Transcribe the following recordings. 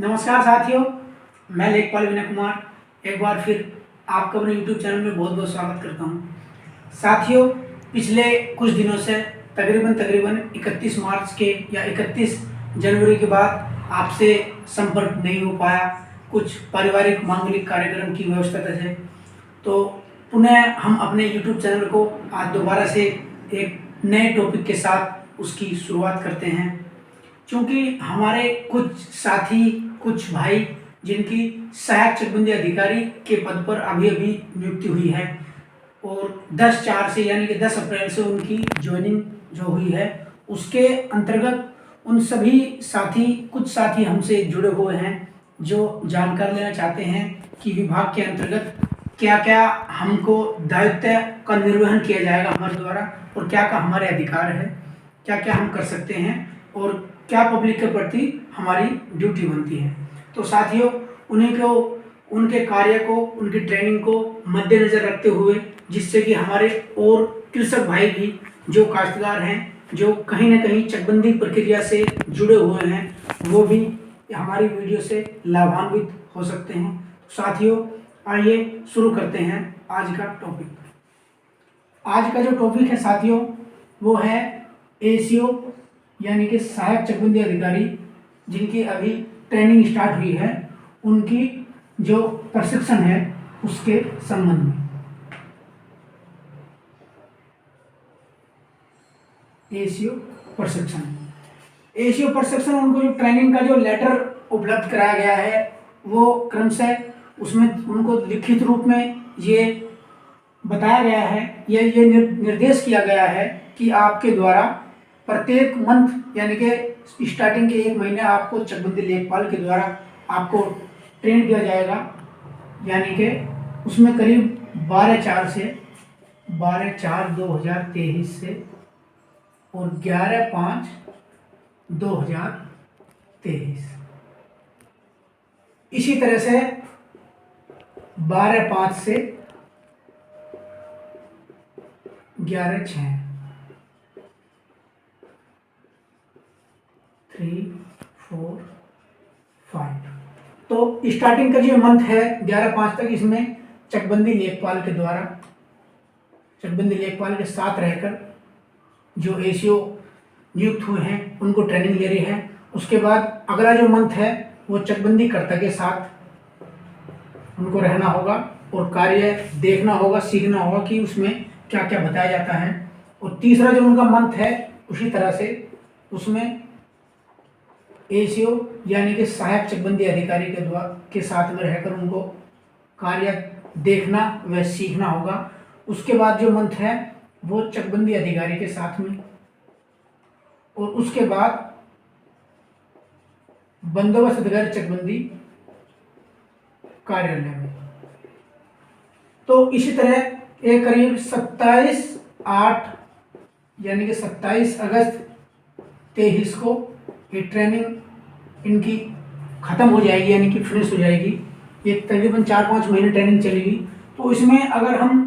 नमस्कार साथियों, मैं लेखपाल विनय कुमार एक बार फिर आपका अपने यूट्यूब चैनल में बहुत बहुत स्वागत करता हूं। साथियों, पिछले कुछ दिनों से तकरीबन 31 मार्च के या 31 जनवरी के बाद आपसे संपर्क नहीं हो पाया, कुछ पारिवारिक मांगलिक कार्यक्रम की व्यवस्था से। तो पुनः हम अपने यूट्यूब चैनल को आज दोबारा से एक नए टॉपिक के साथ उसकी शुरुआत करते हैं, क्योंकि हमारे कुछ साथी, कुछ भाई जिनकी सहायक चकबंदी अधिकारी के पद पर अभी अभी नियुक्ति हुई है और 10/4 से यानी कि 10 अप्रैल से उनकी ज्वाइनिंग जो हुई है, उसके अंतर्गत उन सभी कुछ साथी हमसे जुड़े हुए हैं जो जानकारी लेना चाहते हैं कि विभाग के अंतर्गत क्या क्या हमको दायित्व का निर्वहन किया जाएगा हमारे द्वारा और क्या क्या हमारे अधिकार है, क्या क्या हम कर सकते हैं और क्या पब्लिक के प्रति हमारी ड्यूटी बनती है। तो साथियों, उन्हीं को, उनके कार्य को, उनकी ट्रेनिंग को मद्देनजर रखते हुए, जिससे कि हमारे और कृषक भाई भी जो काश्तकार हैं, जो कहीं ना कहीं चकबंदी प्रक्रिया से जुड़े हुए हैं, वो भी हमारी वीडियो से लाभान्वित हो सकते हैं। साथियों, आइए शुरू करते हैं आज का टॉपिक। आज का जो टॉपिक है साथियों, वो है एसीओ यानी कि सहायक चकबंदी अधिकारी, जिनकी अभी ट्रेनिंग स्टार्ट हुई है, उनकी जो प्रशिक्षण है उसके संबंध में। एसीओ प्रशिक्षण उनको जो ट्रेनिंग का जो लेटर उपलब्ध कराया गया है, वो क्रमशः उसमें उनको लिखित रूप में ये बताया गया है, ये निर्देश किया गया है कि आपके द्वारा प्रत्येक मंथ यानी कि स्टार्टिंग के 1 महीने आपको चकबंदी लेखपाल के द्वारा आपको ट्रेन किया जाएगा, यानी कि उसमें करीब 12/4/2023 से और 11/5/2023, इसी तरह से 12/5 से 11/6 3, 4, 5। तो स्टार्टिंग का जो मंथ है 11/5 तक, इसमें चकबंदी लेखपाल के साथ रहकर जो एसीओ नियुक्त हुए हैं उनको ट्रेनिंग ले रही है। उसके बाद अगला जो मंथ है वो चकबंदी कर्ता के साथ उनको रहना होगा और कार्य देखना होगा, सीखना होगा कि उसमें क्या क्या बताया जाता है। और तीसरा जो उनका मंथ है, उसी तरह से उसमें एसीओ यानी कि सहायक चकबंदी अधिकारी के साथ में रहकर उनको कार्य देखना व सीखना होगा। उसके बाद जो मंथ है वो चकबंदी अधिकारी के साथ में, और उसके बाद बंदोबस्त अधिकारी चकबंदी कार्यालय में। तो इसी तरह एक करीब 27/8 यानी कि 27 अगस्त 23 को ये ट्रेनिंग इनकी ख़त्म हो जाएगी, यानी कि फिनिश हो जाएगी। ये तकरीबन 4-5 महीने ट्रेनिंग चलेगी। तो इसमें अगर हम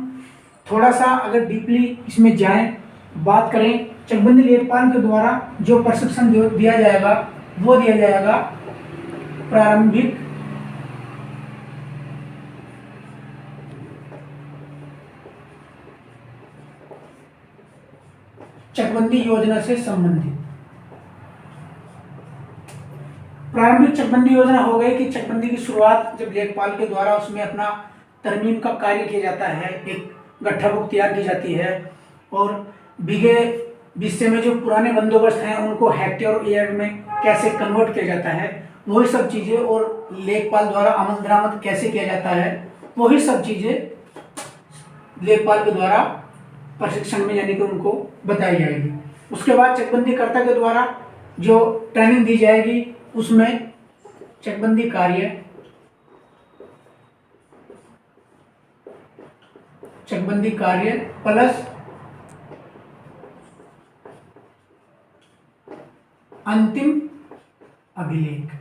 थोड़ा सा अगर डीपली इसमें जाएं, बात करें, चकबंदी लेखपाल के द्वारा जो प्रशिक्षण दिया जाएगा वो दिया जाएगा प्रारंभिक चकबंदी योजना से संबंधित। प्रारंभिक चकबंदी योजना हो गई कि चकबंदी की शुरुआत जब लेखपाल के द्वारा उसमें अपना तरमीम का कार्य किया जाता है, एक गट्ठा बुक तैयार की जाती है और बीघे बिस्से में जो पुराने बंदोबस्त हैं उनको हेक्टेयर और एयर में कैसे कन्वर्ट किया जाता है, वही सब चीज़ें, और लेखपाल द्वारा अमल दरामद कैसे किया जाता है, वही सब चीज़ें लेखपाल के द्वारा प्रशिक्षण में यानी कि उनको बताई जाएगी। उसके बाद चकबंदी कर्ता के द्वारा जो ट्रेनिंग दी जाएगी उसमें चकबंदी कार्य प्लस अंतिम अभिलेख,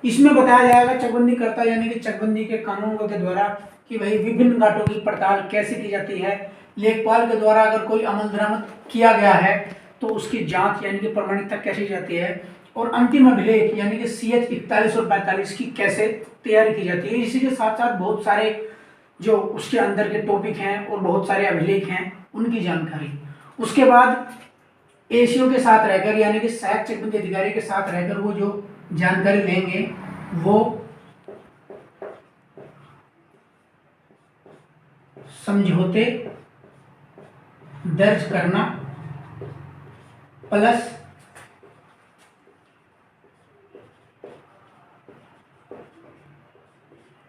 इसमें बताया जाएगा चकबंदी कर्ता यानी कि चकबंदी के कानूनों के द्वारा कि भाई विभिन्न गांठों की पड़ताल कैसे की जाती है। लेखपाल के द्वारा अगर कोई अमल दरामद किया गया है तो उसकी जांच यानी कि प्रमाणिकता कैसे की जाती है। और अंतिम अभिलेख यानी कि CH 41 और 45 की कैसे तैयारी की जाती है। इसी के साथ साथ बहुत सारे जो उसके अंदर के टॉपिक हैं और बहुत सारे अभिलेख हैं उनकी जानकारी। उसके बाद ACO के साथ रहकर यानी कि सहायक चकबंदी अधिकारी के साथ रहकर वो जो जानकारी लेंगे वो समझौते दर्ज करना प्लस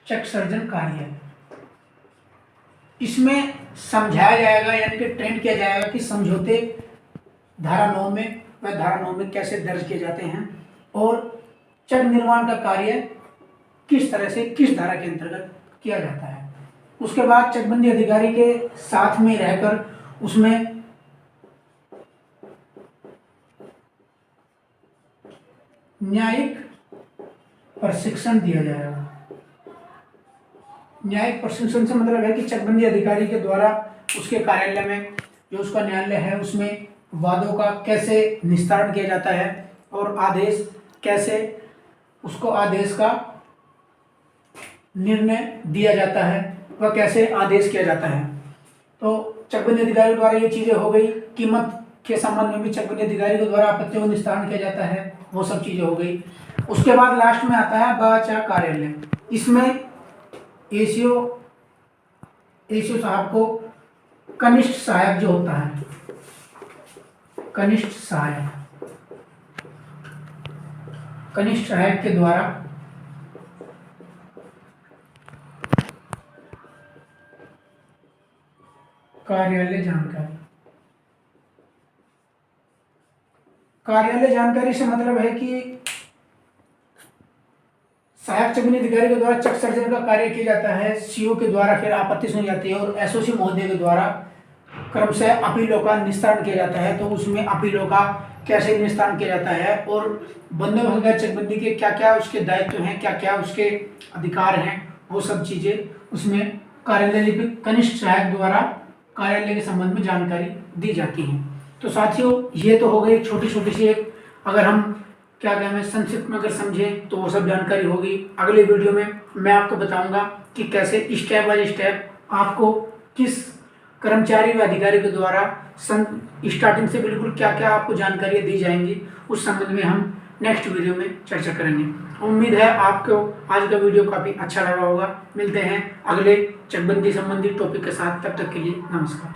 चक सर्जन कार्य, इसमें समझाया जाएगा यानी कि ट्रेंड किया जाएगा कि समझौते धारा 9 में व धारा 9 में कैसे दर्ज किए जाते हैं और चक निर्माण का कार्य किस तरह से किस धारा के अंतर्गत किया जाता है। उसके बाद चकबंदी अधिकारी के साथ में रहकर उसमें न्यायिक प्रशिक्षण दिया जाएगा। न्यायिक प्रशिक्षण से मतलब है कि चकबंदी अधिकारी के द्वारा उसके कार्यालय में जो उसका न्यायालय है उसमें वादों का कैसे निस्तारण किया जाता है और आदेश कैसे उसको आदेश का निर्णय दिया जाता है वह कैसे आदेश किया जाता है। तो चकबंदी अधिकारी द्वारा ये चीज़ें हो गई। कीमत के संबंध में भी चकबंदी अधिकारी के द्वारा आपत्तियों का निस्तारण किया जाता है, वो सब चीज़ें हो गई। उसके बाद लास्ट में आता है बाचा कार्यालय। इसमें एसीओ साहब को कनिष्ठ सहायक जो होता है, कनिष्ठ सहायक के द्वारा कार्यालय जानकारी से मतलब है कि सहायक चकबंदी अधिकारी के द्वारा चक सर्जन का कार्य किया जाता है, सीओ के द्वारा फिर आपत्ति सुनी जाती है और एसओसी महोदय के द्वारा क्रमशः अपीलों का निस्तारण किया जाता है। तो उसमें अपीलों का कैसे निस्तारण किया जाता है और बंदोबस्त चकबंदी के क्या क्या उसके दायित्व हैं, क्या क्या उसके अधिकार हैं, वो सब चीज़ें उसमें कार्यालय लिपिक कनिष्ठ सहायक द्वारा कार्यालय के संबंध में जानकारी दी जाती है। तो साथियों ये तो हो गई छोटी छोटी सी एक, अगर हम क्या कहें संक्षिप्त में अगर समझें तो वो सब जानकारी होगी। अगले वीडियो में मैं आपको बताऊंगा कि कैसे स्टेप बाय स्टेप आपको किस कर्मचारी व अधिकारी के द्वारा स्टार्टिंग से बिल्कुल क्या क्या आपको जानकारियाँ दी जाएंगी, उस संबंध में हम नेक्स्ट वीडियो में चर्चा करेंगे। उम्मीद है आपको आज का वीडियो काफ़ी अच्छा लगा होगा। मिलते हैं अगले चकबंदी संबंधी टॉपिक के साथ, तब तक के लिए नमस्कार।